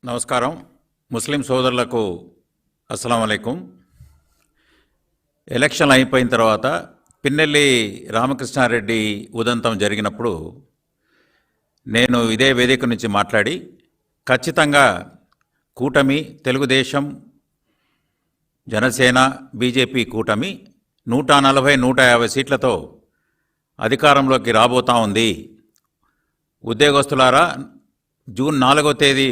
నమస్కారం. ముస్లిం సోదరులకు అస్సలాము అలైకుం. ఎలక్షన్ అయిపోయిన తర్వాత పిన్నెల్లి రామకృష్ణారెడ్డి ఉదంతం జరిగినప్పుడు నేను ఇదే వేదిక నుంచి మాట్లాడి ఖచ్చితంగా కూటమి, తెలుగుదేశం, జనసేన, బీజేపీ కూటమి 140-150 సీట్లతో అధికారంలోకి రాబోతా ఉంది. ఉద్యోగస్తులారా, జూన్ 4వ తేదీ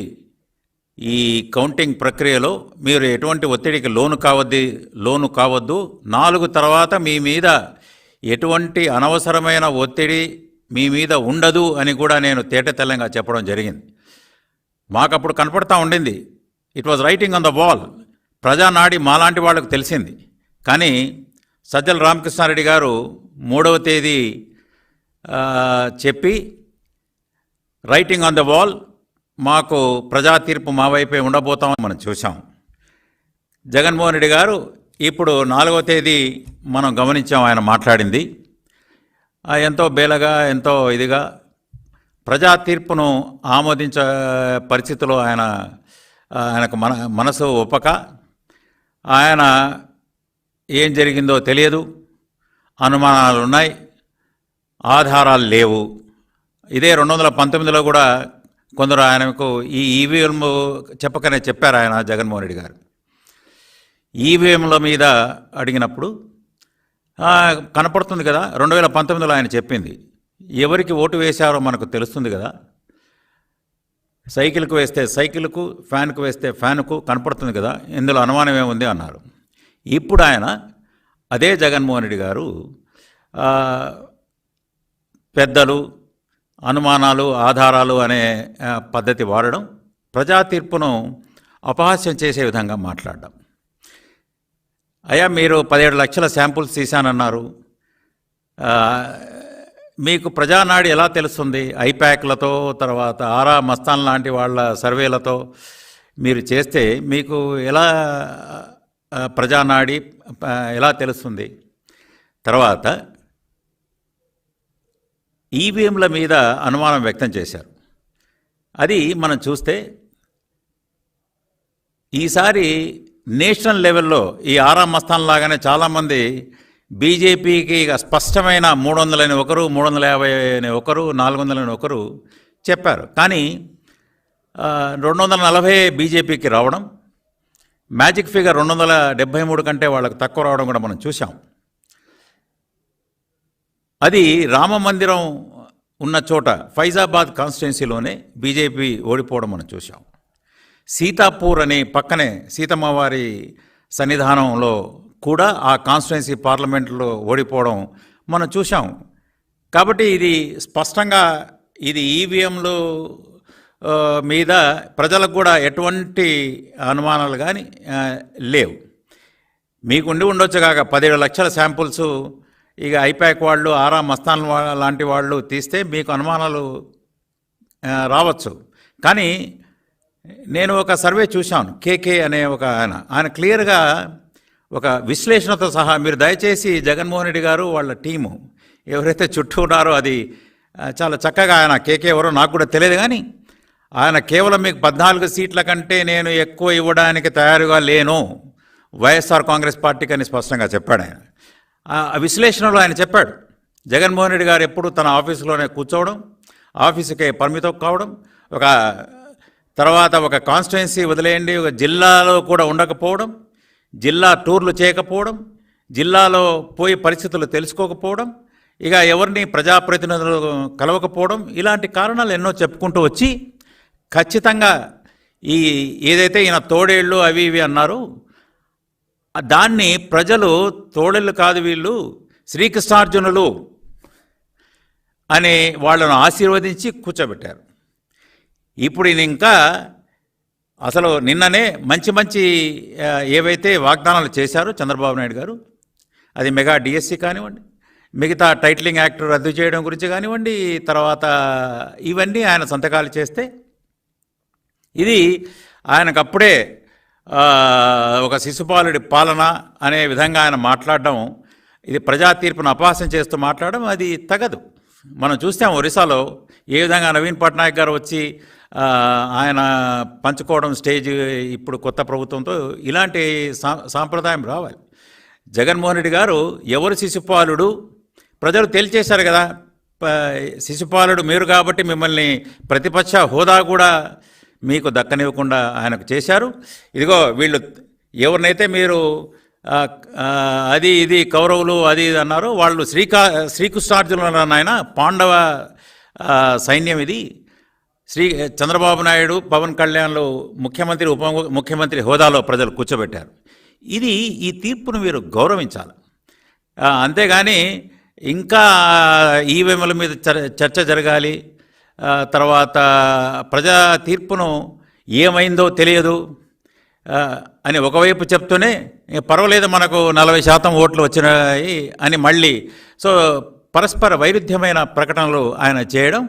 ఈ కౌంటింగ్ ప్రక్రియలో మీరు ఎటువంటి ఒత్తిడికి లోను కావద్దు. 4 తర్వాత మీ మీద ఎటువంటి అనవసరమైన ఒత్తిడి మీ మీద ఉండదు అని కూడా నేను తేటతెల్లంగా చెప్పడం జరిగింది. మాకప్పుడు కనపడతా ఉండింది, it was writing on the wall. ప్రజానాడి మాలాంటి వాళ్ళకు తెలిసింది. కానీ సజ్జల రామకృష్ణారెడ్డి గారు 3వ తేదీ చెప్పి రైటింగ్ ఆన్ ద వాల్, మాకు ప్రజా తీర్పు మా వైపే ఉండబోతామని మనం చూసాం. జగన్మోహన్ రెడ్డి గారు ఇప్పుడు 4వ తేదీ మనం గమనించాం, ఆయన మాట్లాడింది ఎంతో బేలగా, ఎంతో ఇదిగా. ప్రజా తీర్పును ఆమోదించే పరిస్థితిలో ఆయనకు మనసు ఒప్పక, ఆయన ఏం జరిగిందో తెలియదు, అనుమానాలు ఉన్నాయి, ఆధారాలు లేవు. ఇదే 2019లో కూడా కొందరు ఆయనకు ఈ ఈవీఎం చెప్పకనే చెప్పారు. ఆయన జగన్మోహన్ రెడ్డి గారు ఈవీఎంల మీద అడిగినప్పుడు కనపడుతుంది కదా, 2019లో ఆయన చెప్పింది, ఎవరికి ఓటు వేశారో మనకు తెలుస్తుంది కదా, సైకిల్కు వేస్తే సైకిల్కు, ఫ్యాన్కు వేస్తే ఫ్యాన్కు కనపడుతుంది కదా, ఇందులో అనుమానం ఏముంది అన్నారు. ఇప్పుడు ఆయన అదే జగన్మోహన్ రెడ్డి గారు పెద్దలు, అనుమానాలు, ఆధారాలు అనే పద్ధతి వాడడం, ప్రజా తీర్పును అపహాస్యం చేసే విధంగా మాట్లాడడం. అయ్యా, మీరు 17 లక్షల శాంపుల్స్ తీశానన్నారు, మీకు ప్రజానాడి ఎలా తెలుస్తుంది? ఐప్యాక్లతో, తర్వాత ఆరా మస్తాన్ లాంటి వాళ్ళ సర్వేలతో మీరు చేస్తే మీకు ఎలా ప్రజానాడి ఎలా తెలుస్తుంది? తర్వాత ఈవీఎంల మీద అనుమానం వ్యక్తం చేశారు. అది మనం చూస్తే ఈసారి నేషనల్ లెవెల్లో ఈ ఆరా మస్తాన్ లాగానే చాలామంది బీజేపీకి స్పష్టమైన 300 అని ఒకరు, 350 అని ఒకరు, 400 అని ఒకరు చెప్పారు. కానీ 240 బీజేపీకి రావడం, మ్యాజిక్ ఫిగర్ 273 కంటే వాళ్ళకు తక్కువ రావడం కూడా మనం చూసాం. అది రామ మందిరం ఉన్న చోట ఫైజాబాద్ కాన్స్టిట్యున్సీలోనే బీజేపీ ఓడిపోవడం మనం చూసాం. సీతాపూర్ అనే పక్కనే సీతమ్మవారి సన్నిధానంలో కూడా ఆ కాన్స్టిట్యున్సీ పార్లమెంట్లో ఓడిపోవడం మనం చూసాం. కాబట్టి ఇది స్పష్టంగా ఇది ఈవీఎంలు మీద ప్రజలకు కూడా ఎటువంటి అనుమానాలు కానీ లేవు. మీకు ఉండొచ్చు కాక 17 లక్షల శాంపుల్స్ ఇక ఐప్యాక్ వాళ్ళు, ఆరా మస్తాన్ లాంటి వాళ్ళు తీస్తే మీకు అనుమానాలు రావచ్చు. కానీ నేను ఒక సర్వే చూశాను, కేకే అనే ఒక ఆయన క్లియర్గా ఒక విశ్లేషణతో సహా, మీరు దయచేసి జగన్మోహన్ రెడ్డి గారు వాళ్ళ టీము ఎవరైతే చుట్టూ ఉన్నారో అది చాలా చక్కగా, ఆయన కేకే ఎవరో నాకు కూడా తెలియదు, కానీ ఆయన కేవలం మీకు 14 సీట్ల కంటే నేను ఎక్కువ ఇవ్వడానికి తయారుగా లేను వైఎస్ఆర్ కాంగ్రెస్ పార్టీకి అని స్పష్టంగా చెప్పాడు. ఆయన ఆ విశ్లేషణలో ఆయన చెప్పాడు, జగన్మోహన్ రెడ్డి గారు ఎప్పుడు తన ఆఫీసులోనే కూర్చోవడం, ఆఫీసుకే పరిమితం కావడం, తర్వాత ఒక కాన్స్టిట్యున్సీ వదిలేయండి, ఒక జిల్లాలో కూడా ఉండకపోవడం, జిల్లా టూర్లు చేయకపోవడం, జిల్లాలో పోయి పరిస్థితులు తెలుసుకోకపోవడం, ఇక ఎవరిని ప్రజాప్రతినిధులు కలవకపోవడం, ఇలాంటి కారణాలు ఎన్నో చెప్పుకుంటూ వచ్చి ఖచ్చితంగా ఏదైతే ఈయన తోడేళ్ళు అవి ఇవి అన్నారు, దాన్ని ప్రజలు తోడేళ్ళు కాదు, వీళ్ళు శ్రీకృష్ణార్జునులు అని వాళ్ళను ఆశీర్వదించి కూర్చోబెట్టారు. ఇప్పుడు ఈయన ఇంకా అసలు నిన్ననే మంచి ఏవైతే వాగ్దానాలు చేశారో చంద్రబాబు నాయుడు గారు, అది మెగా డిఎస్సి కానివ్వండి, మిగతా టైటిలింగ్ యాక్ట్ రద్దు చేయడం గురించి కానివ్వండి, తర్వాత ఇవన్నీ ఆయన సంతకాలు చేస్తే ఇది ఆయనకు అప్పుడే ఒక శిశుపాలుడి పాలన అనే విధంగా ఆయన మాట్లాడడం, ఇది ప్రజా తీర్పును అపహాస్యం చేస్తూ మాట్లాడడం అది తగదు. మనం చూస్తాం ఒరిస్సాలో ఏ విధంగా నవీన్ పట్నాయక్ గారు వచ్చి ఆయన పంచుకోవడం స్టేజ్ ఇప్పుడు కొత్త ప్రభుత్వంతో ఇలాంటి సాంప్రదాయం రావాలి. జగన్మోహన్ రెడ్డి గారు ఎవరు శిశుపాలుడు ప్రజలు తేల్చేశారు కదా, శిశుపాలుడు మీరు కాబట్టి మిమ్మల్ని ప్రతిపక్ష హోదా కూడా మీకు దక్కనివ్వకుండా ఆయనకు చేశారు. ఇదిగో వీళ్ళు ఎవరినైతే మీరు అది ఇది కౌరవులు అది ఇది అన్నారు, వాళ్ళు శ్రీకృష్ణార్జునులు ఆయన పాండవ సైన్యం ఇది. చంద్రబాబు నాయుడు పవన్ కళ్యాణ్లు ముఖ్యమంత్రి ఉప ముఖ్యమంత్రి హోదాలో ప్రజలు కూర్చోబెట్టారు. ఈ తీర్పును మీరు గౌరవించాలి. అంతేగాని ఇంకా ఈవీఎంల మీద చర్చ జరగాలి, తర్వాత ప్రజా తీర్పును ఏమైందో తెలియదు అని ఒకవైపు చెప్తూనే పర్వాలేదు మనకు 40% ఓట్లు వచ్చినాయి అని మళ్ళీ పరస్పర వైరుధ్యమైన ప్రకటనలు ఆయన చేయడం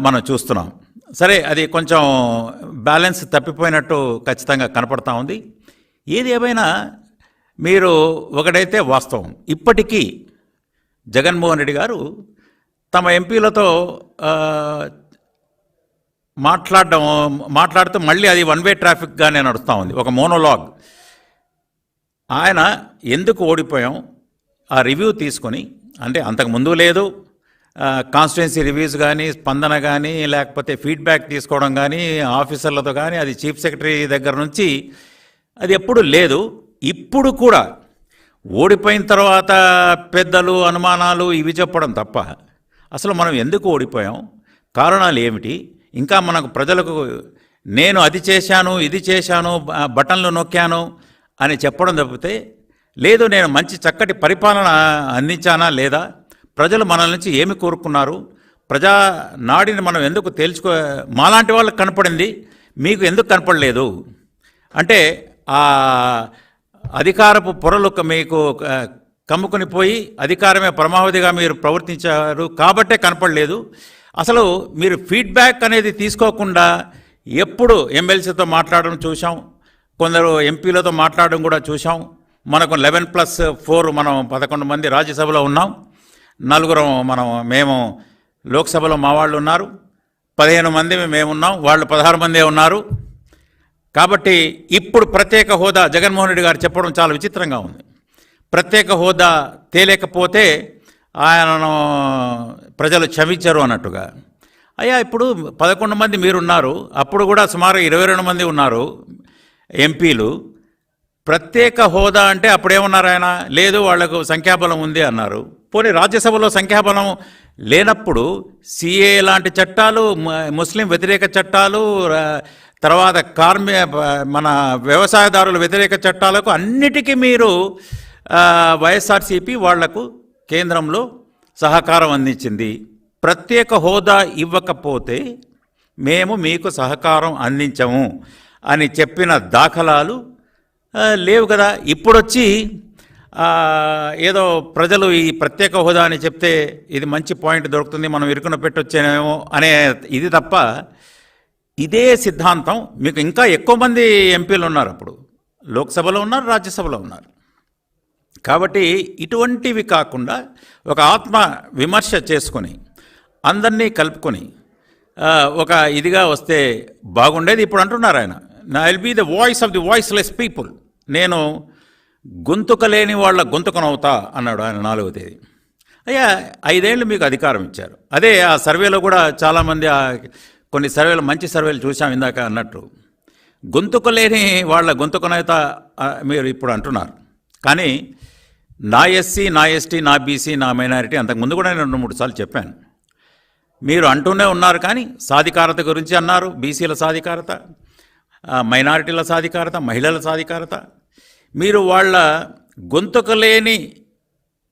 మనం చూస్తున్నాం. సరే, అది కొంచెం బ్యాలెన్స్ తప్పిపోయినట్టు ఖచ్చితంగా కనపడతా ఉంది. ఏది ఏమైనా మీరు ఒకటైతే వాస్తవం, ఇప్పటికీ జగన్మోహన్ రెడ్డి గారు తమ ఎంపీలతో మాట్లాడుతూ మళ్ళీ అది వన్ వే ట్రాఫిక్గానే నడుస్తూ ఉంది, ఒక మోనోలాగ్. ఆయన ఎందుకు ఓడిపోయాం ఆ రివ్యూ తీసుకొని, అంటే అంతకుముందు లేదు కాన్స్టిట్యున్సీ రివ్యూస్ కానీ, స్పందన కానీ, లేకపోతే ఫీడ్బ్యాక్ తీసుకోవడం కానీ ఆఫీసర్లతో కానీ, అది చీఫ్ సెక్రటరీ దగ్గర నుంచి అది ఎప్పుడు లేదు. ఇప్పుడు కూడా ఓడిపోయిన తర్వాత పెద్దలు అనుమానాలు ఇవి చెప్పడం తప్ప అసలు మనం ఎందుకు ఓడిపోయాం, కారణాలు ఏమిటి, ఇంకా మనకు ప్రజలకు నేను అది చేశాను ఇది చేశాను బటన్లు నొక్కాను అని చెప్పడం తప్పితే లేదు నేను మంచి చక్కటి పరిపాలన అందించానా లేదా, ప్రజలు మన నుంచి ఏమి కోరుకున్నారు, ప్రజా నాడిని మనం ఎందుకు మాలాంటి వాళ్ళకి కనపడింది మీకు ఎందుకు కనపడలేదు అంటే ఆ అధికారపు పొరలు మీకు కమ్ముకొని పోయి అధికారమే పరమావధిగా మీరు ప్రవర్తించారు కాబట్టే కనపడలేదు. అసలు మీరు ఫీడ్బ్యాక్ అనేది తీసుకోకుండా ఎప్పుడు ఎమ్మెల్సీతో మాట్లాడడం చూసాం, కొందరు ఎంపీలతో మాట్లాడడం కూడా చూసాం. మనకు 11+4 మనం 11 మంది రాజ్యసభలో ఉన్నాం, 4 మేము లోక్సభలో మా వాళ్ళు ఉన్నారు, 15 మంది మేమున్నాం, వాళ్ళు 16 మందే ఉన్నారు. కాబట్టి ఇప్పుడు ప్రత్యేక హోదా జగన్మోహన్ రెడ్డి గారు చెప్పడం చాలా విచిత్రంగా ఉంది. ప్రత్యేక హోదా తేలేకపోతే ఆయనను ప్రజలు క్షమించరు అన్నట్టుగా. అయ్యా ఇప్పుడు 11 మంది మీరున్నారు, అప్పుడు కూడా సుమారు 22 మంది ఉన్నారు ఎంపీలు. ప్రత్యేక హోదా అంటే అప్పుడేమన్నారు ఆయన, లేదు వాళ్లకు సంఖ్యాబలం ఉంది అన్నారు. పోనీ రాజ్యసభలో సంఖ్యాబలం లేనప్పుడు సిఏ లాంటి చట్టాలు, ముస్లిం వ్యతిరేక చట్టాలు, తర్వాత మన వ్యవసాయదారుల వ్యతిరేక చట్టాలకు అన్నిటికీ మీరు వైఎస్ఆర్సీపీ వాళ్లకు కేంద్రంలో సహకారం అందించింది. ప్రత్యేక హోదా ఇవ్వకపోతే మేము మీకు సహకారం అందించము అని చెప్పిన దాఖలాలు లేవు కదా. ఇప్పుడొచ్చి ఏదో ప్రజలు ఈ ప్రత్యేక హోదా అని చెప్తే ఇది మంచి పాయింట్ దొరుకుతుంది, మనం ఇరుకున పెట్టొచ్చేమో అనే ఇది తప్ప, ఇదే సిద్ధాంతం మీకు ఇంకా ఎక్కువ మంది ఎంపీలు ఉన్నారు, అప్పుడు లోక్సభలో ఉన్నారు, రాజ్యసభలో ఉన్నారు. కాబట్టి ఇటువంటివి కాకుండా ఒక ఆత్మ విమర్శ చేసుకొని అందరినీ కలుపుకొని ఒక ఇదిగా వస్తే బాగుండేది. ఇప్పుడు అంటున్నారు ఆయన, I will be the voice of the voiceless people, నేను గొంతుక లేని వాళ్ళ గొంతుకనవుతా అన్నాడు ఆయన 4వ తేదీ. అయ్యా 5 ఏళ్ళు మీకు అధికారం ఇచ్చారు. అదే ఆ సర్వేలో కూడా చాలామంది కొన్ని సర్వేలు మంచి సర్వేలు చూసాం ఇందాక అన్నట్టు, గొంతుక లేని వాళ్ళ గొంతుకనైతే మీరు ఇప్పుడు అంటున్నారు. కానీ నా ఎస్సీ, నా ఎస్టీ, నా బీసీ, నా మైనారిటీ అంతకుముందు కూడా నేను 2-3 సార్లు చెప్పాను. మీరు అంటూనే ఉన్నారు, కానీ సాధికారత గురించి అన్నారు, బీసీల సాధికారత, మైనారిటీల సాధికారత, మహిళల సాధికారత. మీరు వాళ్ళ గొంతుక లేని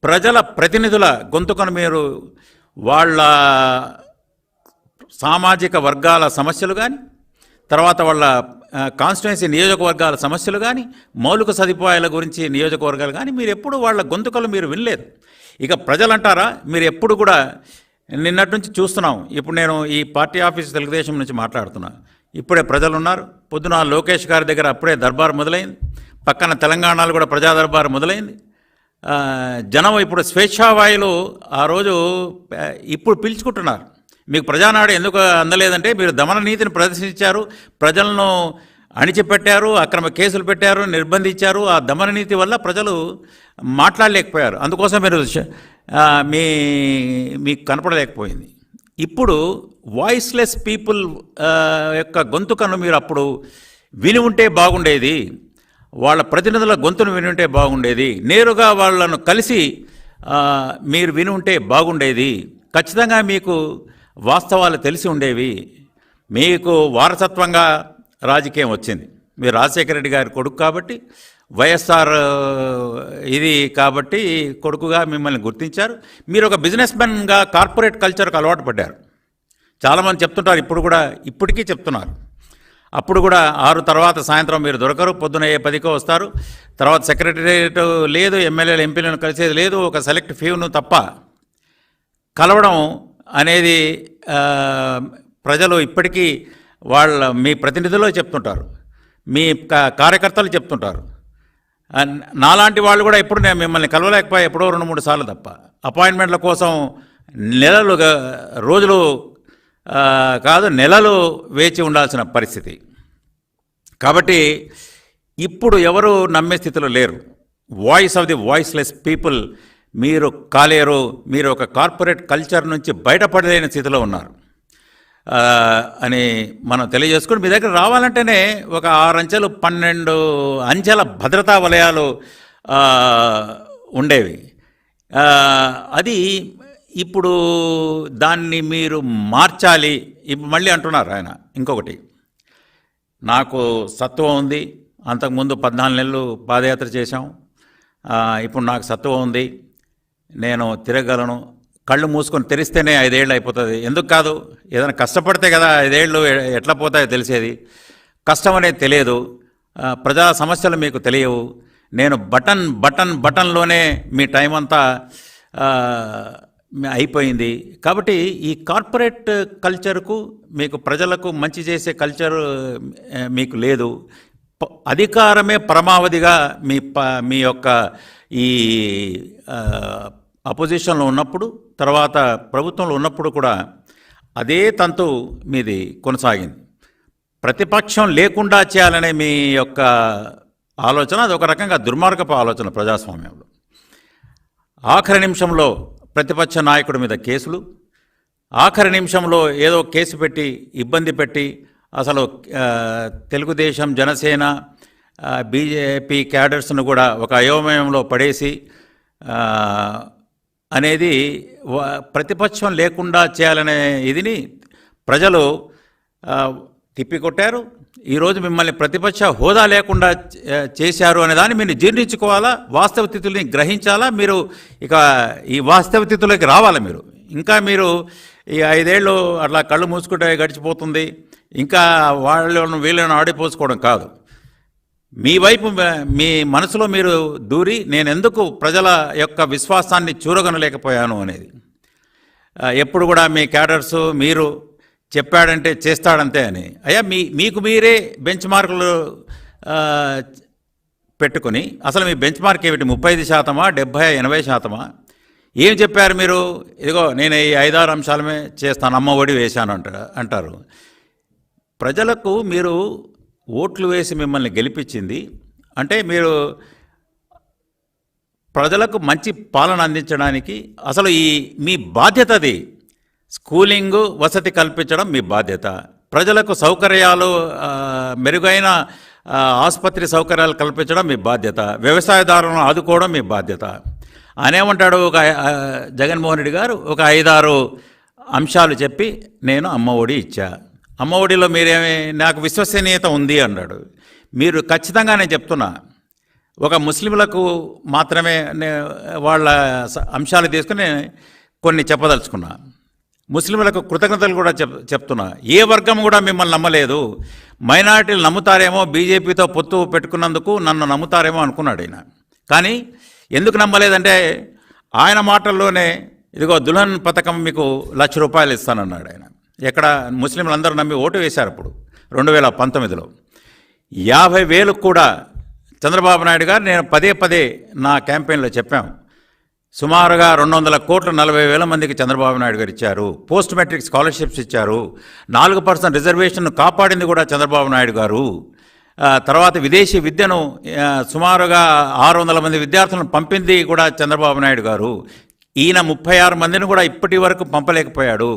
ప్రజల ప్రతినిధుల గొంతుకను మీరు వాళ్ళ సామాజిక వర్గాల సమస్యలు కానీ, తర్వాత వాళ్ళ కాన్స్టిట్యున్సీ నియోజకవర్గాల సమస్యలు కానీ, మౌలిక సదుపాయాల గురించి నియోజకవర్గాలు కానీ మీరు ఎప్పుడు వాళ్ళ గొంతుకలు మీరు వినలేదు. ఇక ప్రజలంటారా, మీరు ఎప్పుడు కూడా నిన్నటి నుంచి చూస్తున్నాం. ఇప్పుడు నేను ఈ పార్టీ ఆఫీస్ తెలుగుదేశం నుంచి మాట్లాడుతున్నా, ఇప్పుడే ప్రజలు ఉన్నారు. పొద్దున లోకేష్ గారి దగ్గర అప్పుడే దర్బార్ మొదలైంది, పక్కన తెలంగాణలో కూడా ప్రజా దర్బార్ మొదలైంది. జనం ఇప్పుడు స్వేచ్ఛావాయులు ఆ రోజు ఇప్పుడు పీల్చుకుంటున్నారు. మీకు ప్రజానాడు ఎందుకు అందలేదంటే మీరు దమన నీతిని ప్రదర్శించారు, ప్రజలను అణిచిపెట్టారు, అక్రమ కేసులు పెట్టారు, నిర్బంధించారు. ఆ దమన నీతి వల్ల ప్రజలు మాట్లాడలేకపోయారు. అందుకోసం మీరు మీకు కనపడలేకపోయింది. ఇప్పుడు వాయిస్లెస్ పీపుల్ యొక్క గొంతుకను మీరు అప్పుడు విని ఉంటే బాగుండేది, వాళ్ళ ప్రతినిధుల గొంతును విని ఉంటే బాగుండేది, నేరుగా వాళ్ళను కలిసి మీరు విని ఉంటే బాగుండేది. ఖచ్చితంగా మీకు వాస్తవాలు తెలిసి ఉండేవి. మీకు వారసత్వంగా రాజకీయం వచ్చింది. మీరు రాజశేఖర రెడ్డి గారి కొడుకు కాబట్టి, వైఎస్ఆర్ ఇది కాబట్టి కొడుకుగా మిమ్మల్ని గుర్తించారు. మీరు ఒక బిజినెస్ మ్యాన్గా కార్పొరేట్ కల్చర్కు అలవాటు పడ్డారు. చాలామంది చెప్తుంటారు, ఇప్పటికీ చెప్తున్నారు. అప్పుడు కూడా 6 తర్వాత సాయంత్రం మీరు దొరకరు, పొద్దున 10కో వస్తారు. తర్వాత సెక్రటరియట్ లేదు, ఎమ్మెల్యేలు ఎంపీలను కలిసేది లేదు, ఒక సెలెక్ట్ ఫ్యూను తప్ప కలవడం అనేది ప్రజలు ఇప్పటికీ మీ ప్రతినిధులు చెప్తుంటారు, మీ కార్యకర్తలు చెప్తుంటారు. నాలాంటి వాళ్ళు కూడా ఎప్పుడు నేను మిమ్మల్ని కలవలేకపోయా, ఎప్పుడో 2-3 సార్లు తప్ప. అపాయింట్మెంట్ల కోసం రోజులు కాదు నెలలు వేచి ఉండాల్సిన పరిస్థితి. కాబట్టి ఇప్పుడు ఎవరు నమ్మే స్థితిలో లేరు. Voice of the voiceless people మీరు కాలేరు. మీరు ఒక కార్పొరేట్ కల్చర్ నుంచి బయటపడలేని స్థితిలో ఉన్నారు అని మనం తెలియజేసుకుని, మీ దగ్గర రావాలంటేనే ఒక 6 అంచెలు 12 అంచెల భద్రతా వలయాలు ఉండేవి. అది ఇప్పుడు దాన్ని మీరు మార్చాలి. ఇప్పుడు మళ్ళీ అంటున్నారు ఆయన ఇంకొకటి, నాకు సత్వం ఉంది, అంతకుముందు 14 నెలలు పాదయాత్ర చేశాం, ఇప్పుడు నాకు సత్వం ఉంది, నేను తిరగలను. కళ్ళు మూసుకొని తెరిస్తేనే 5 ఏళ్ళు అయిపోతుంది. ఎందుకు కాదు, ఏదైనా కష్టపడితే కదా 5 ఏళ్ళు ఎట్లా పోతాయో తెలిసేది. కష్టం అనేది తెలియదు, ప్రజా సమస్యలు మీకు తెలియవు. నేను బటన్లోనే మీ టైం అంతా అయిపోయింది. కాబట్టి ఈ కార్పొరేట్ కల్చర్కు, మీకు ప్రజలకు మంచి చేసే కల్చర్ మీకు లేదు. అధికారమే పరమావధిగా మీ యొక్క ఈ అపోజిషన్లో ఉన్నప్పుడు, తర్వాత ప్రభుత్వంలో ఉన్నప్పుడు కూడా అదే తంతు మీది కొనసాగింది. ప్రతిపక్షం లేకుండా చేయాలనే మీ యొక్క ఆలోచన, అది ఒక రకంగా దుర్మార్గపు ఆలోచన ప్రజాస్వామ్యంలో. ఆఖరి నిమిషంలో ప్రతిపక్ష నాయకుడి మీద కేసులు, ఆఖరి నిమిషంలో ఏదో కేసు పెట్టి ఇబ్బంది పెట్టి అసలు తెలుగుదేశం, జనసేన, బీజేపీ క్యాడర్స్ను కూడా ఒక అయోమయంలో పడేసి అనేది ప్రతిపక్షం లేకుండా చేయాలనే ఇదిని ప్రజలు తిప్పికొట్టారు. ఈరోజు మిమ్మల్ని ప్రతిపక్ష హోదా లేకుండా చేశారు అనే దాన్ని మీరు జీర్ణించుకోవాలా, వాస్తవ స్థితుల్ని గ్రహించాలా. మీరు ఇక ఈ వాస్తవ స్థితుల్లోకి రావాలి. ఇంకా మీరు ఈ 5 ఏళ్ళు అట్లా కళ్ళు మూసుకుంటే గడిచిపోతుంది, ఇంకా వీళ్ళను ఆడిపోసుకోవడం కాదు. మీ వైపు మీ మనసులో మీరు దూరి, నేను ఎందుకు ప్రజల యొక్క విశ్వాసాన్ని చూరగొనలేకపోయాను అనేది. ఎప్పుడు కూడా మీ క్యాడర్స్ మీరు చెప్పాడంటే చేస్తాడంతే అని. అయ్యా మీకు మీరే బెంచ్ మార్కులు పెట్టుకుని, అసలు మీ బెంచ్ మార్క్ ఏమిటి? 35%, 70%, 80%? ఏం చెప్పారు మీరు? ఇదిగో నేను ఈ 5-6 అంశాలమే చేస్తాను, అమ్మ ఒడి వేశాను అంటారు. ప్రజలకు మీరు ఓట్లు వేసి మిమ్మల్ని గెలిపించింది అంటే మీరు ప్రజలకు మంచి పాలన అందించడానికి. అసలు మీ బాధ్యత అది. స్కూలింగు, వసతి కల్పించడం మీ బాధ్యత. ప్రజలకు సౌకర్యాలు, మెరుగైన ఆసుపత్రి సౌకర్యాలు కల్పించడం మీ బాధ్యత. వ్యవసాయదారులను ఆదుకోవడం మీ బాధ్యత. అనేమంటాడు జగన్మోహన్ రెడ్డి గారు, ఒక 5-6 అంశాలు చెప్పి నేను అమ్మ ఒడి ఇచ్చా. అమ్మ ఒడిలో మీరేమి, నాకు విశ్వసనీయత ఉంది అన్నాడు. మీరు ఖచ్చితంగా నేను చెప్తున్నా, ఒక ముస్లింలకు మాత్రమే వాళ్ళ అంశాలు తీసుకుని కొన్ని చెప్పదలుచుకున్నా. ముస్లింలకు కృతజ్ఞతలు కూడా చెప్తున్నా. ఏ వర్గం కూడా మిమ్మల్ని నమ్మలేదు. మైనారిటీలు నమ్ముతారేమో, బీజేపీతో పొత్తు పెట్టుకున్నందుకు నన్ను నమ్ముతారేమో అనుకున్నాడు ఆయన. కానీ ఎందుకు నమ్మలేదంటే ఆయన మాటల్లోనే, ఇదిగో దుల్హన్ పథకం మీకు ₹1,00,000 ఇస్తానన్నాడు ఆయన. ఎక్కడ ముస్లింలు అందరూ నమ్మి ఓటు వేశారు. అప్పుడు 2019లో 50,000 కూడా చంద్రబాబు నాయుడు గారు నేను పదే పదే నా క్యాంపెయిన్లో చెప్పాము, సుమారుగా 200 కోట్లు 40,000 మందికి చంద్రబాబు నాయుడు గారు ఇచ్చారు. పోస్ట్ మెట్రిక్ స్కాలర్షిప్స్ ఇచ్చారు. 4% రిజర్వేషన్ను కాపాడింది కూడా చంద్రబాబు నాయుడు గారు. తర్వాత విదేశీ విద్యను సుమారుగా 600 మంది విద్యార్థులను పంపింది కూడా చంద్రబాబు నాయుడు గారు. ఈయన 36 మందిని కూడా ఇప్పటి వరకు పంపలేకపోయాడు.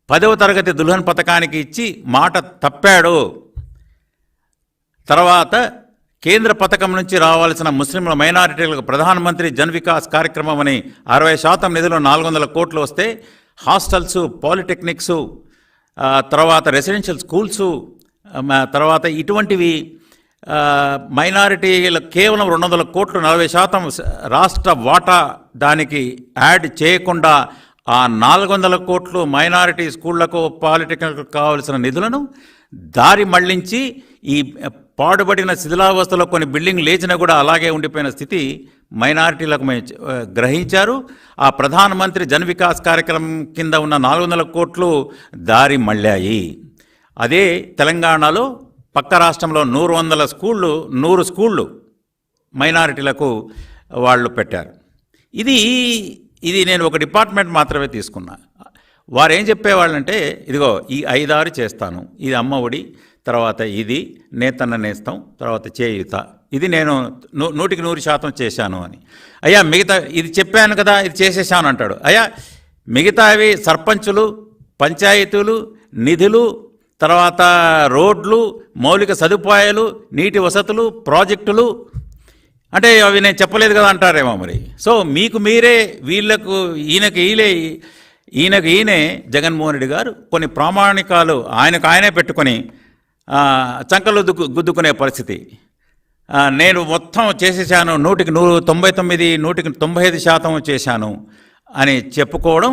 10వ తరగతి దుల్హన్ పథకానికి ఇచ్చి మాట తప్పాడు. తర్వాత కేంద్ర పథకం నుంచి రావాల్సిన ముస్లింల మైనారిటీలకు ప్రధానమంత్రి జన్ వికాస్ కార్యక్రమం అని 60% నిధులు 400 కోట్లు వస్తే హాస్టల్స్, పాలిటెక్నిక్స్, తర్వాత రెసిడెన్షియల్ స్కూల్స్, తర్వాత ఇటువంటివి మైనారిటీలకు కేవలం 200 కోట్లు 40% రాష్ట్ర వాటా దానికి యాడ్ చేయకుండా ఆ 400 కోట్లు మైనారిటీ స్కూళ్లకు, పాలిటెక్నిక్లకు కావలసిన నిధులను దారి మళ్లించి ఈ పాడుబడిన శిథిలావస్థలో కొన్ని బిల్డింగ్ లేచినా కూడా అలాగే ఉండిపోయిన స్థితి మైనారిటీలకు గ్రహించారు. ఆ ప్రధానమంత్రి జన్ వికాస్ కార్యక్రమం కింద ఉన్న 400 కోట్లు దారి మళ్ళాయి. అదే తెలంగాణలో పక్క రాష్ట్రంలో 100 స్కూళ్ళు మైనారిటీలకు వాళ్ళు పెట్టారు. ఇది నేను ఒక డిపార్ట్మెంట్ మాత్రమే తీసుకున్నా. వారు ఏం చెప్పేవాళ్ళంటే, ఇదిగో ఈ 5-6 చేస్తాను, ఇది అమ్మ ఒడి, తర్వాత ఇది నేతన్న నేస్తం, తర్వాత చేయుత, ఇది నేను 100% చేశాను అని. అయ్యా మిగతా ఇది చెప్పాను కదా, ఇది చేసేసాను అంటాడు. అయ్యా మిగతావి సర్పంచులు, పంచాయతీలు, నిధులు, తర్వాత రోడ్లు, మౌలిక సదుపాయాలు, నీటి వసతులు, ప్రాజెక్టులు అంటే అవి నేను చెప్పలేదు కదా అంటారేమో మరి. సో మీకు మీరే వీళ్లకు ఈయనే జగన్మోహన్ రెడ్డి గారు కొన్ని ప్రామాణికాలు ఆయనే పెట్టుకొని చంకలు గుద్దుకునే పరిస్థితి. నేను మొత్తం చేసేసాను, 199, 95% చేశాను అని చెప్పుకోవడం,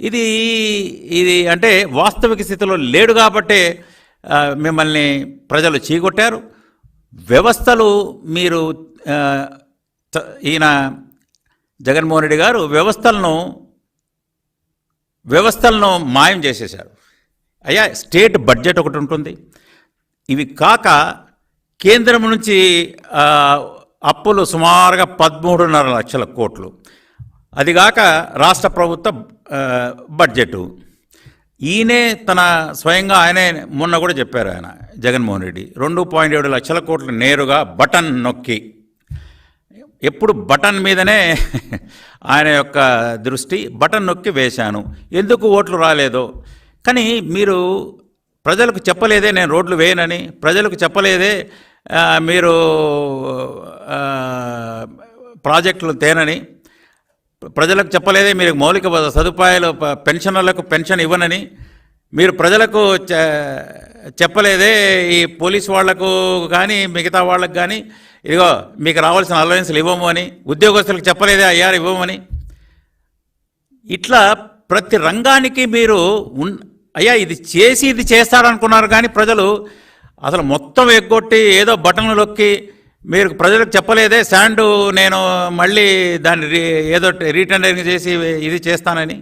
ఇది అంటే వాస్తవిక స్థితిలో లేడు కాబట్టే మిమ్మల్ని ప్రజలు చీకొట్టారు. వ్యవస్థలు మీరు ఈయన జగన్మోహన్ రెడ్డి గారు వ్యవస్థలను మాయం చేసేశారు. అయ్యా స్టేట్ బడ్జెట్ ఒకటి ఉంటుంది, ఇవి కాక కేంద్రం నుంచి అప్పులు సుమారుగా 13.5 లక్షల కోట్లు, అదిగాక రాష్ట్ర ప్రభుత్వ బడ్జెటు. ఈయనే స్వయంగా ఆయనే మొన్న కూడా చెప్పారు, ఆయన జగన్మోహన్ రెడ్డి 2.7 లక్షల కోట్లు నేరుగా బటన్ నొక్కి, ఎప్పుడు బటన్ మీదనే ఆయన యొక్క దృష్టి, బటన్ నొక్కి వేశాను, ఎందుకు ఓట్లు రాలేదో. కానీ మీరు ప్రజలకు చెప్పలేదే నేను రోడ్లు వేయనని, ప్రజలకు చెప్పలేదే మీరు ప్రాజెక్టులు తేనని, ప్రజలకు చెప్పలేదే మీరు మౌలిక సదుపాయాలు పెన్షనర్లకు పెన్షన్ ఇవ్వనని, మీరు ప్రజలకు చెప్పలేదే ఈ పోలీస్ వాళ్లకు కానీ మిగతా వాళ్ళకు కానీ ఇదిగో మీకు రావాల్సిన అలవెన్స్లు ఇవ్వము అని, ఉద్యోగస్తులకు చెప్పలేదే అయ్యారు ఇవ్వమని. ఇట్లా ప్రతి రంగానికి మీరు అయ్యా ఇది చేస్తారనుకున్నారు, కానీ ప్రజలు అసలు మొత్తం ఎగ్గొట్టి ఏదో బటన్లు నొక్కి మీరు ప్రజలకు చెప్పలేదే శాండు నేను మళ్ళీ దాన్ని ఏదో రీటెండరింగ్ చేసి ఇది చేస్తానని.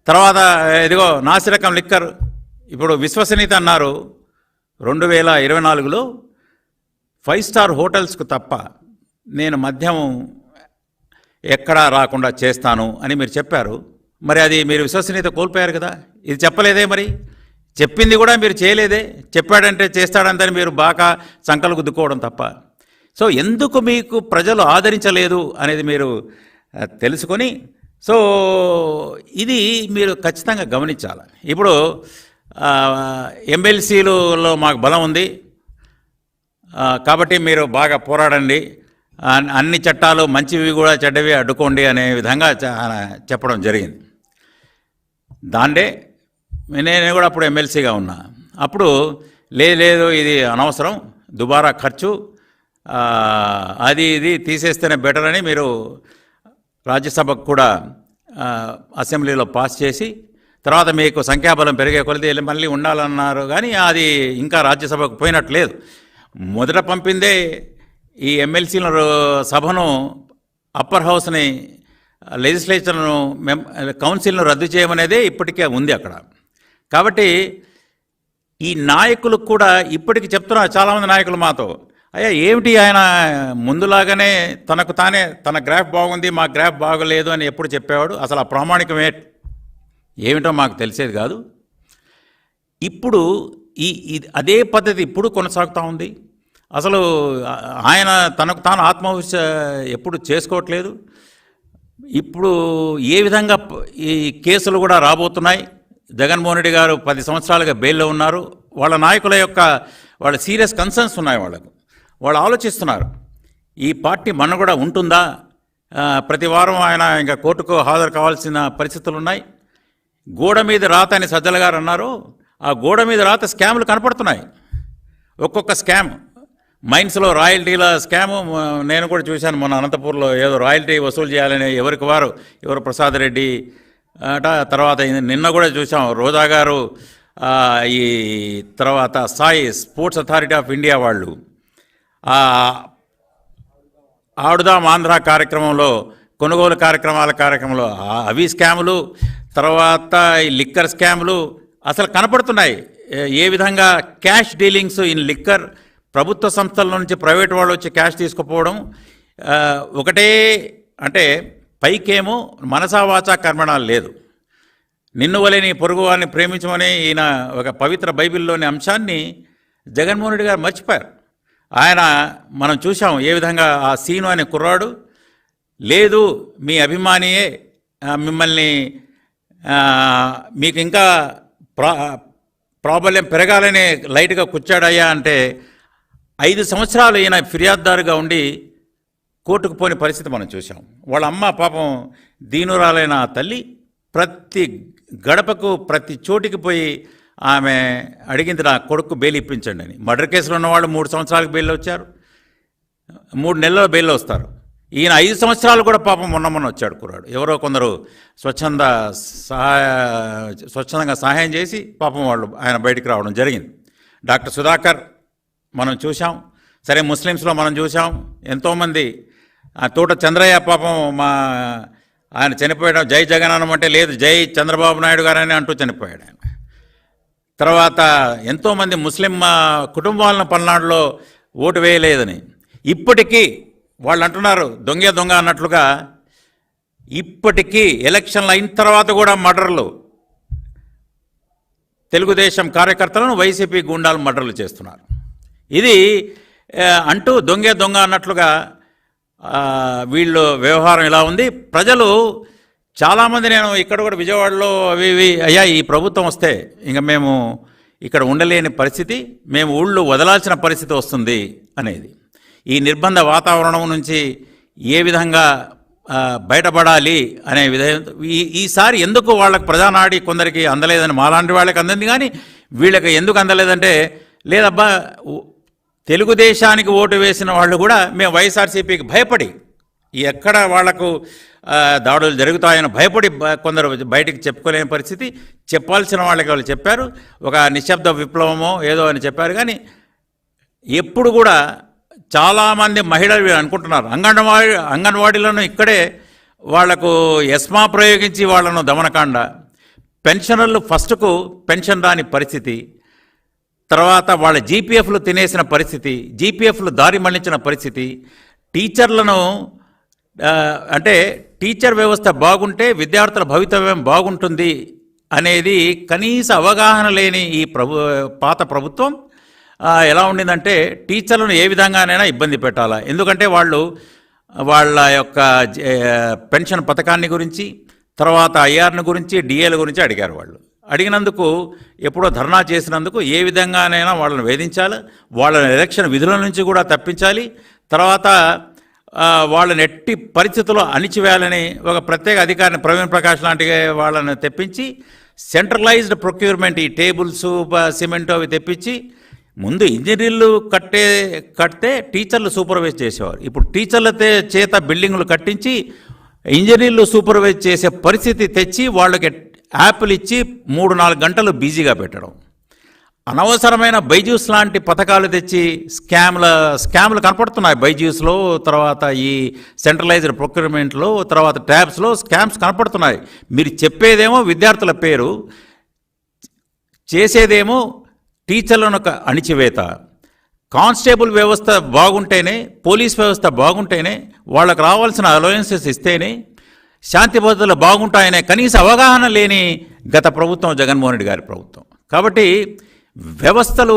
తర్వాత ఇదిగో నాసిరకం లిక్కర్, ఇప్పుడు విశ్వసనీయత అన్నారు, 2024లో 5 స్టార్ హోటల్స్కు తప్ప నేను మద్యం ఎక్కడా రాకుండా చేస్తాను అని మీరు చెప్పారు. మరి అది మీరు విశ్వసనీయత కోల్పోయారు కదా. ఇది చెప్పలేదే, మరి చెప్పింది కూడా మీరు చేయలేదే, చెప్పాడంటే చేస్తాడంతని మీరు బాగా సంకలు గుద్దుకోవడం తప్ప. సో ఎందుకు మీకు ప్రజలు ఆదరించలేదు అనేది మీరు తెలుసుకొని, సో ఇది మీరు ఖచ్చితంగా గమనించాలి. ఇప్పుడు ఎమ్మెల్సీలలో మాకు బలం ఉంది కాబట్టి మీరు బాగా పోరాడండి, అన్ని చట్టాలు మంచివి కూడా చెడ్డవి అడ్డుకోండి అనే విధంగా చెప్పడం జరిగింది. దాండే నేను కూడా అప్పుడు ఎమ్మెల్సీగా ఉన్నా. అప్పుడు లేదు ఇది అనవసరం, దుబారా ఖర్చు, ఇది తీసేస్తేనే బెటర్ అని మీరు రాజ్యసభకు కూడా అసెంబ్లీలో పాస్ చేసి, తర్వాత మీకు సంఖ్యాబలం పెరిగే కొలది మళ్ళీ ఉండాలన్నారు. కానీ అది ఇంకా రాజ్యసభకు పోయినట్లేదు. మొదట పంపిందే ఈ ఎమ్మెల్సీల సభను, అప్పర్ హౌస్ని, లెజిస్లేచర్ను, కౌన్సిల్ను రద్దు చేయమనేదే ఇప్పటికే ఉంది అక్కడ. కాబట్టి ఈ నాయకులకు కూడా ఇప్పటికి చెప్తున్నారు చాలామంది నాయకులు మాతో, అయ్యా ఏమిటి ఆయన ముందులాగానే తనకు తానే తన గ్రాఫ్ బాగుంది మా గ్రాఫ్ బాగలేదు అని ఎప్పుడు చెప్పేవాడు. అసలు ఆ ప్రామాణికమే ఏమిటో మాకు తెలిసేది కాదు. ఇప్పుడు అదే పద్ధతి ఇప్పుడు కొనసాగుతూ ఉంది. అసలు ఆయన తనకు తాను ఆత్మవిమర్శ ఎప్పుడు చేసుకోవట్లేదు. ఇప్పుడు ఏ విధంగా ఈ కేసులు కూడా రాబోతున్నాయి. జగన్మోహన్ రెడ్డి గారు 10 సంవత్సరాలుగా బెయిల్లో ఉన్నారు. వాళ్ళ నాయకుల యొక్క వాళ్ళ సీరియస్ కన్సర్న్స్ ఉన్నాయి. వాళ్ళు ఆలోచిస్తున్నారు ఈ పార్టీ మనుగడ ఉంటుందా. ప్రతి వారం ఆయన ఇంకా కోర్టుకు హాజరు కావాల్సిన పరిస్థితులు ఉన్నాయి. గోడ మీద రాత అని సజ్జల గారు అన్నారు. ఆ గోడ మీద రాత స్కాములు కనపడుతున్నాయి. ఒక్కొక్క స్కామ్, మైన్స్లో రాయల్టీల స్కాము నేను కూడా చూశాను. మొన్న అనంతపూర్లో ఏదో రాయల్టీ వసూలు చేయాలని ఎవరు ప్రసాద్ రెడ్డి తర్వాత నిన్న కూడా చూసాం రోజా గారు, ఈ తర్వాత Sai sports authority of India వాళ్ళు ఆడుదాం ఆంధ్ర కార్యక్రమంలో కొనుగోలు కార్యక్రమంలో అవి స్కాములు, తర్వాత ఈ లిక్కర్ స్కాములు అసలు కనపడుతున్నాయి. ఏ విధంగా క్యాష్ డీలింగ్స్ ఇన్ లిక్కర్, ప్రభుత్వ సంస్థల నుంచి ప్రైవేట్ వాళ్ళు వచ్చి క్యాష్ తీసుకుపోవడం ఒకటే. అంటే పైకేమో మనసా వాచా కర్మణాలు లేదు. నిన్ను వలె నీ పొరుగు వారిని ప్రేమించమని ఈయన ఒక పవిత్ర బైబిల్లోని అంశాన్ని జగన్మోహన్ రెడ్డి గారు మర్చిపోయారు. ఆయన మనం చూసాం ఏ విధంగా ఆ సీను అనే కుర్రాడు లేదు మీ అభిమానియే మిమ్మల్ని మీకు ఇంకా ప్రాబల్యం పెరగాలని లైట్గా కూర్చాడయ్యా అంటే 5 సంవత్సరాలు ఈయన ఫిర్యాదుదారుగా ఉండి కోర్టుకు పోని పరిస్థితి మనం చూసాం. వాళ్ళ అమ్మ పాపం దీనురాలైన తల్లి ప్రతి గడపకు ప్రతి చోటికి పోయి ఆమె అడిగింది నా కొడుకు బెయిల్ ఇప్పించండి అని. మర్డర్ కేసులో ఉన్నవాళ్ళు 3 సంవత్సరాలకు బెయిల్ వచ్చారు, 3 నెలల బెయిల్ వస్తారు. ఈయన 5 సంవత్సరాలు కూడా పాపం మొన్న వచ్చాడు కుర్రాడు. ఎవరో కొందరు స్వచ్ఛందంగా సహాయం చేసి పాపం ఆయన బయటికి రావడం జరిగింది. డాక్టర్ సుధాకర్ మనం చూసాం. సరే ముస్లిమ్స్లో మనం చూసాం ఎంతోమంది. తోట చంద్రయ్య పాపం ఆయన చనిపోయడం జై జగన్ అంటే లేదు జై చంద్రబాబు నాయుడు గారని అంటూ చనిపోయాడు ఆయన. తర్వాత ఎంతోమంది ముస్లిం కుటుంబాలను పల్నాడులో ఓటు వేయలేదని ఇప్పటికీ వాళ్ళు అంటున్నారు దొంగ అన్నట్లుగా. ఇప్పటికీ ఎలక్షన్లు అయిన తర్వాత కూడా మర్డర్లు, తెలుగుదేశం కార్యకర్తలను వైసీపీ గూండాలు మర్డర్లు చేస్తున్నారు. ఇది అంటూ దొంగ అన్నట్లుగా వీళ్ళు వ్యవహారం ఇలా ఉంది. ప్రజలు చాలామంది, నేను ఇక్కడ కూడా విజయవాడలో అవి అయ్యా ఈ ప్రభుత్వం వస్తే ఇంకా మేము ఇక్కడ ఉండలేని పరిస్థితి, మేము ఊళ్ళు వదలాల్సిన పరిస్థితి వస్తుంది అనేది. ఈ నిర్బంధ వాతావరణం నుంచి ఏ విధంగా బయటపడాలి అనే ఈసారి ఎందుకు వాళ్ళకి ప్రజానాడి కొందరికి అందలేదని మాలాంటి వాళ్ళకి అందింది, కానీ వీళ్ళకి ఎందుకు అందలేదంటే లేదబ్బా తెలుగుదేశానికి ఓటు వేసిన వాళ్ళు కూడా మేము వైఎస్ఆర్సీపీకి భయపడి ఎక్కడ వాళ్లకు దాడులు జరుగుతాయని భయపడి కొందరు బయటికి చెప్పుకోలేని పరిస్థితి. చెప్పాల్సిన వాళ్ళకి వాళ్ళు చెప్పారు, ఒక నిశ్శబ్ద విప్లవమో ఏదో అని చెప్పారు. కానీ ఎప్పుడు కూడా చాలామంది మహిళలు అనుకుంటున్నారు అంగన్వాడీలను ఇక్కడే వాళ్లకు ఎస్మా ప్రయోగించి వాళ్ళను దమనకాండ, పెన్షనర్లు ఫస్ట్కు పెన్షన్ రాని పరిస్థితి, తర్వాత వాళ్ళ జీపీఎఫ్లు తినేసిన పరిస్థితి, జీపీఎఫ్లు దారి మళ్లించిన పరిస్థితి, టీచర్లను అంటే టీచర్ వ్యవస్థ బాగుంటే విద్యార్థుల భవితవ్యం బాగుంటుంది అనేది కనీస అవగాహన లేని ఈ పాత ప్రభుత్వం ఎలా ఉండిందంటే టీచర్లను ఏ విధంగానైనా ఇబ్బంది పెట్టాలా. ఎందుకంటే వాళ్ళ యొక్క పెన్షన్ పథకాన్ని గురించి, తర్వాత ఐఆర్ని గురించి, డిఏల గురించి అడిగారు. అడిగినందుకు ఎప్పుడో ధర్నా చేసినందుకు ఏ విధంగానైనా వాళ్ళని వేధించాలి, వాళ్ళని ఎలక్షన్ విధుల నుంచి కూడా తప్పించాలి, తర్వాత వాళ్ళని ఎట్టి పరిస్థితుల్లో అణిచివేయాలని ఒక ప్రత్యేక అధికారిని ప్రవీణ్ ప్రకాష్ లాంటి వాళ్ళని తెప్పించి సెంట్రలైజ్డ్ ప్రొక్యూర్మెంట్, ఈ టేబుల్స్ సిమెంట్ అవి తెప్పించి ముందు ఇంజనీర్లు కడితే టీచర్లు సూపర్వైజ్ చేసేవారు. ఇప్పుడు టీచర్ల చేత బిల్డింగులు కట్టించి ఇంజనీర్లు సూపర్వైజ్ చేసే పరిస్థితి తెచ్చి వాళ్ళకి యాప్లు ఇచ్చి 3-4 గంటలు బిజీగా పెట్టడం, అనవసరమైన బైజూస్ లాంటి పథకాలు తెచ్చి స్కామ్లు కనపడుతున్నాయి బైజూస్లో, తర్వాత ఈ సెంట్రలైజ్డ్ ప్రొక్యూర్మెంట్లో, తర్వాత ట్యాబ్స్లో స్కామ్స్ కనపడుతున్నాయి. మీరు చెప్పేదేమో విద్యార్థుల పేరు, చేసేదేమో టీచర్లను అణిచివేత, కానిస్టేబుల్ వ్యవస్థ బాగుంటేనే, పోలీస్ వ్యవస్థ బాగుంటేనే, వాళ్ళకు రావాల్సిన అలవెన్సెస్ ఇస్తేనే శాంతి భద్రతలు బాగుంటాయనే కనీస అవగాహన లేని గత ప్రభుత్వం జగన్మోహన్ రెడ్డి గారి ప్రభుత్వం. కాబట్టి వ్యవస్థలు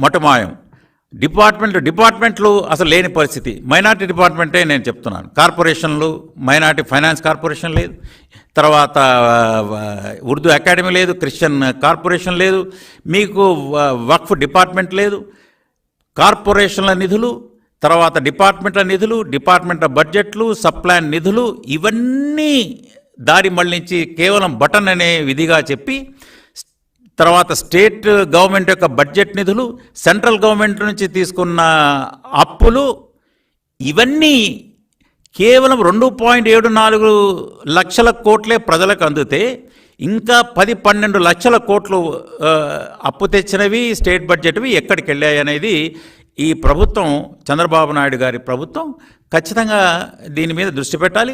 మటుమాయం, డిపార్ట్మెంట్లు అసలు లేని పరిస్థితి. మైనార్టీ డిపార్ట్మెంటే నేను చెప్తున్నాను. కార్పొరేషన్లు, మైనార్టీ ఫైనాన్స్ కార్పొరేషన్ లేదు, తర్వాత ఉర్దూ అకాడమీ లేదు, క్రిస్టియన్ కార్పొరేషన్ లేదు, మీకు వక్ఫ్ డిపార్ట్మెంట్ లేదు. కార్పొరేషన్ల నిధులు, తర్వాత డిపార్ట్మెంట్ల నిధులు, డిపార్ట్మెంట్ల బడ్జెట్లు, సప్లాన్ నిధులు ఇవన్నీ దారి మళ్లించి కేవలం బటన్ అనే విధిగా చెప్పి, తర్వాత స్టేట్ గవర్నమెంట్ యొక్క బడ్జెట్ నిధులు, సెంట్రల్ గవర్నమెంట్ నుంచి తీసుకున్న అప్పులు, ఇవన్నీ కేవలం 2.74 లక్షల కోట్లే ప్రజలకు అందితే ఇంకా 10-12 లక్షల కోట్లు అప్పు తెచ్చినవి స్టేట్ బడ్జెట్వి ఎక్కడికి వెళ్ళాయి అనేది ఈ ప్రభుత్వం, చంద్రబాబు నాయుడు గారి ప్రభుత్వం ఖచ్చితంగా దీని మీద దృష్టి పెట్టాలి.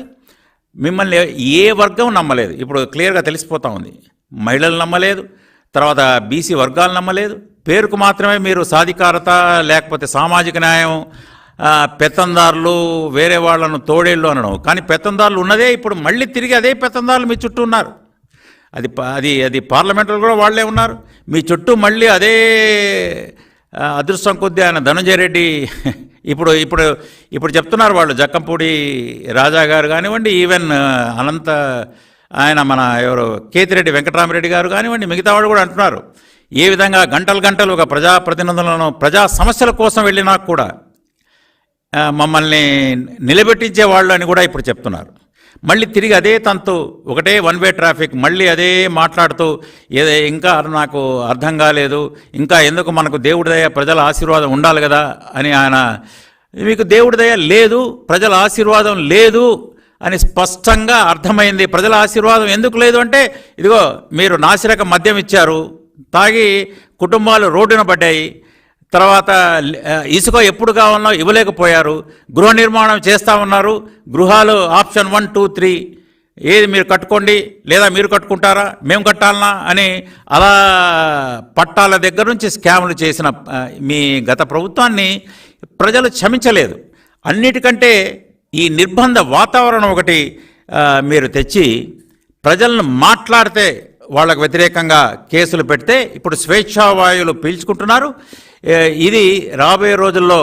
మిమ్మల్ని ఏ వర్గం నమ్మలేదు, ఇప్పుడు క్లియర్గా తెలిసిపోతూ ఉంది. మహిళలు నమ్మలేదు, తర్వాత బీసీ వర్గాలు నమ్మలేదు. పేరుకు మాత్రమే మీరు సాధికారత లేకపోతే సామాజిక న్యాయం, పెత్తందారులు వేరే వాళ్ళను తోడేళ్ళు అనడం. కానీ పెత్తందారులు ఉన్నదే ఇప్పుడు మళ్ళీ తిరిగి అదే పెత్తందారులు మీ చుట్టూ ఉన్నారు. అది పార్లమెంట్లో కూడా వాళ్ళే ఉన్నారు మీ చుట్టూ. మళ్ళీ అదే అదృష్టం కొద్దీ ఆయన ధనంజయ రెడ్డి ఇప్పుడు చెప్తున్నారు వాళ్ళు, జక్కంపూడి రాజా గారు కానివ్వండి, ఈవెన్ అనంత ఆయన మన ఎవరు కేతిరెడ్డి వెంకటరామరెడ్డి గారు కానివ్వండి, మిగతా వాళ్ళు కూడా అంటున్నారు ఏ విధంగా గంటలు ఒక ప్రజాప్రతినిధులను ప్రజా సమస్యల కోసం వెళ్ళినా కూడా మమ్మల్ని నిలబెట్టించే వాళ్ళు అని కూడా ఇప్పుడు చెప్తున్నారు. మళ్ళీ తిరిగి అదే తంతు, ఒకటే వన్ వే ట్రాఫిక్, మళ్ళీ అదే మాట్లాడుతూ ఇంకా నాకు అర్థం కాలేదు, ఇంకా ఎందుకు మనకు దేవుడి దయ ప్రజల ఆశీర్వాదం ఉండాలి కదా అని ఆయన, మీకు దేవుడి దయ లేదు, ప్రజల ఆశీర్వాదం లేదు అని స్పష్టంగా అర్థమైంది. ప్రజల ఆశీర్వాదం ఎందుకు లేదు అంటే, ఇదిగో మీరు నాసిరకం మద్యం ఇచ్చారు, తాగి కుటుంబాలు రోడ్డున పడ్డాయి, తర్వాత ఇసుక ఎప్పుడు కావాలన్నా ఇవ్వలేకపోయారు, గృహ నిర్మాణం చేస్తూ ఉన్నారు, గృహాలు ఆప్షన్ 1, 2, 3 ఏది మీరు కట్టుకోండి, లేదా మీరు కట్టుకుంటారా, మేము కట్టాలనా అని అలా పట్టాల దగ్గర నుంచి స్కాములు చేసిన మీ గత ప్రభుత్వాన్ని ప్రజలు క్షమించలేదు. అన్నిటికంటే ఈ నిర్బంధ వాతావరణం ఒకటి మీరు తెచ్చి ప్రజలను మాట్లాడితే వాళ్ళకు వ్యతిరేకంగా కేసులు పెడితే ఇప్పుడు స్వేచ్ఛావాయువులు పీల్చుకుంటున్నారు. ఇది రాబోయే రోజుల్లో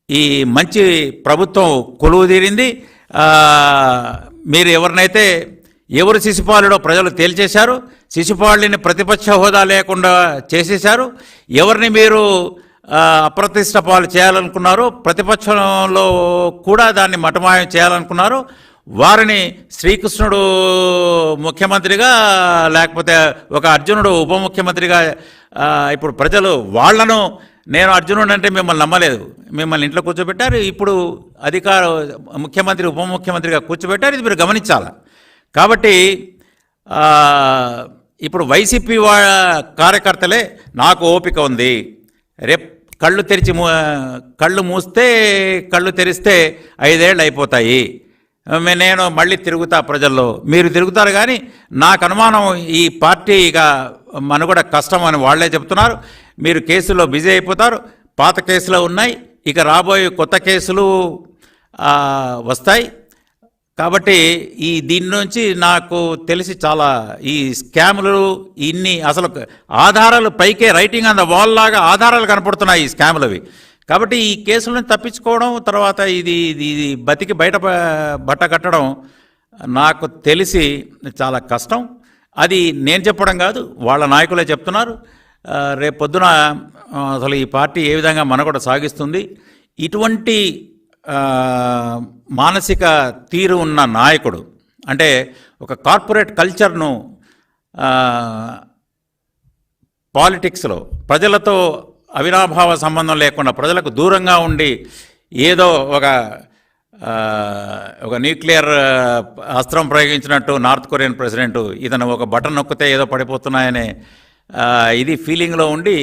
ఈ మంచి ప్రభుత్వం కొలువు తీరింది. మీరు ఎవరు శిశుపాలుడో ప్రజలు తేల్చేశారు. శిశుపాలుని ప్రతిపక్ష హోదా లేకుండా చేసేశారు. ఎవరిని మీరు అప్రతిష్ట పాలు చేయాలనుకున్నారో, ప్రతిపక్షంలో కూడా దాన్ని మటమాయం చేయాలనుకున్నారో వారిని శ్రీకృష్ణుడు ముఖ్యమంత్రిగా లేకపోతే ఒక అర్జునుడు ఉప ముఖ్యమంత్రిగా ఇప్పుడు ప్రజలు వాళ్లను, నేను అర్జునుడు అంటే మిమ్మల్ని నమ్మలేదు, మిమ్మల్ని ఇంట్లో కూర్చోబెట్టారు, ఇప్పుడు ముఖ్యమంత్రి ఉప ముఖ్యమంత్రిగా కూర్చోబెట్టారు. ఇది మీరు గమనించాలి. కాబట్టి ఇప్పుడు వైసీపీ కార్యకర్తలే నాకు ఓపిక ఉంది, రేపు కళ్ళు మూస్తే కళ్ళు తెరిస్తే 5 ఏళ్ళు అయిపోతాయి, నేను మళ్ళీ తిరుగుతా ప్రజల్లో, మీరు తిరుగుతారు. కానీ నాకు అనుమానం ఈ పార్టీ ఇక మనుగడ కష్టం అని వాళ్లే చెప్తున్నారు. మీరు కేసులో బిజీ అయిపోతారు, పాత కేసులు ఉన్నాయి, ఇక రాబోయే కొత్త కేసులు వస్తాయి. కాబట్టి దీని నుంచి నాకు తెలిసి చాలా ఈ స్కాములు ఇన్ని అసలు ఆధారాలు పైకే రైటింగ్ ఆన్ ద వాల్ లాగా ఆధారాలు కనపడుతున్నాయి ఈ స్కాములవి. కాబట్టి ఈ కేసులను తప్పించుకోవడం, తర్వాత ఇది బతికి బట్ట కట్టడం నాకు తెలిసి చాలా కష్టం. అది నేను చెప్పడం కాదు, వాళ్ళ నాయకులే చెప్తున్నారు. రేపు పొద్దున అసలు ఈ పార్టీ ఏ విధంగా మనుగడ సాగిస్తుంది, ఇటువంటి మానసిక తీరు ఉన్న నాయకుడు అంటే ఒక కార్పొరేట్ కల్చర్ను పాలిటిక్స్లో ప్రజలతో అవినాభావ సంబంధం లేకుండా ప్రజలకు దూరంగా ఉండి ఏదో ఒక న్యూక్లియర్ అస్త్రం ప్రయోగించినట్టు నార్త్ కొరియన్ ప్రెసిడెంట్ ఇతను ఒక బటన్ నొక్కితే ఏదో పడిపోతున్నాయనే ఇది ఫీలింగ్లో ఉండి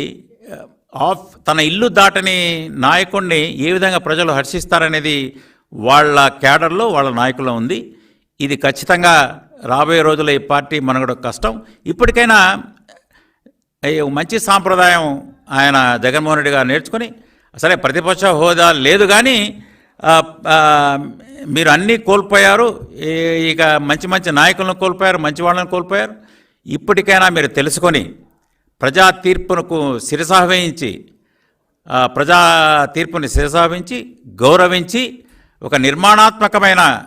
తన ఇల్లు దాటని నాయకుడిని ఏ విధంగా ప్రజలు హర్షిస్తారనేది వాళ్ళ క్యాడర్లో వాళ్ళ నాయకుల్లో ఉంది. ఇది ఖచ్చితంగా రాబోయే రోజుల్లో ఈ పార్టీ మనుగడ కష్టం. ఇప్పటికైనా మంచి సాంప్రదాయం ఆయన జగన్మోహన్ రెడ్డి గారు నేర్చుకొని సరే ప్రతిపక్ష హోదా లేదు కానీ ఆ, ఆ, మీరు అన్నీ కోల్పోయారు. ఇక మంచి మంచి నాయకులను కోల్పోయారు, మంచి వాళ్ళని కోల్పోయారు. ఇప్పటికైనా మీరు తెలుసుకొని ప్రజా తీర్పునకు శిరసావహించి ప్రజా తీర్పుని శిరసావహించి గౌరవించి ఒక నిర్మాణాత్మకమైన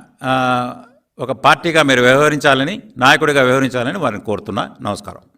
ఒక పార్టీగా మీరు వ్యవహరించాలని, నాయకుడిగా వ్యవహరించాలని వారిని కోరుతున్నా. నమస్కారం.